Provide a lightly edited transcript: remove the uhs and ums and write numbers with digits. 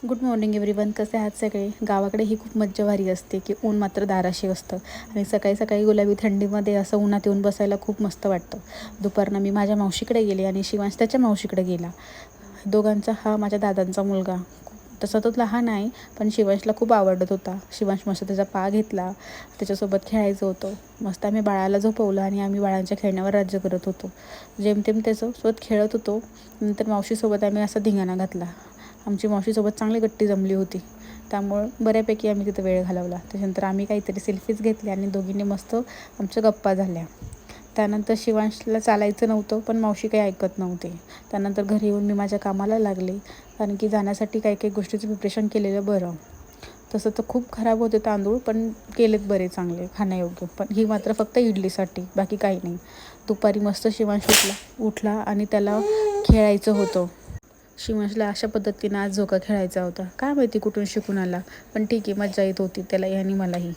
Good morning everyone. कसे आहात सगळे? गावाकडे ही खूप मज्जा भारी असते की ऊन मात्र दाराशी असतं आणि सकाळी सकाळी गुलाबी थंडीमध्ये असं उन्हात येऊन बसायला खूप मस्त वाटतं. दुपारनं मी माझ्या मावशीकडे गेले आणि शिवांश त्याच्या मावशीकडे गेला. दोघांचा हा माझ्या दादांचा मुलगा. तसा तो लहान आहे, पण शिवांशला खूप आवडत होता. शिवांश मस्त त्याचा पा घेतला, त्याच्यासोबत खेळायचं होतं. मस्त आम्ही बाळाला झोपवलं आणि आम्ही बाळांच्या खेळण्यावर राज्य करत होतो. जेमतेम त्याच्यासोबत खेळत होतो. नंतर मावशीसोबत आम्ही असा धिंगाणा घातला. आमची मावशीसोबत चांगली गट्टी जमली होती, त्यामुळं बऱ्यापैकी आम्ही तिथं वेळ घालवला. त्याच्यानंतर आम्ही काहीतरी सेल्फीज घेतल्या आणि दोघींनी मस्त आमच्या गप्पा झाल्या. त्यानंतर शिवांशला चालायचं नव्हतं, पण मावशी काही ऐकत नव्हते. त्यानंतर घरी येऊन मी माझ्या कामाला लागले, कारण की जाण्यासाठी काही काही गोष्टीचं प्रिपरेशन केलेलं बरं. तसं तर खूप खराब होते तांदूळ, पण केलेत बरे चांगले खाण्यायोग्य. पण ही मात्र फक्त इडलीसाठी, बाकी काही नाही. दुपारी मस्त शिवांश उठला आणि त्याला खेळायचं होतं. शिवांशला अशा पद्धतीनं आज झोका खेळायचा होता. काय माहिती कुठून शिकून आला, पण ठीक आहे, मजा येत होती त्यालाही आणि मलाही.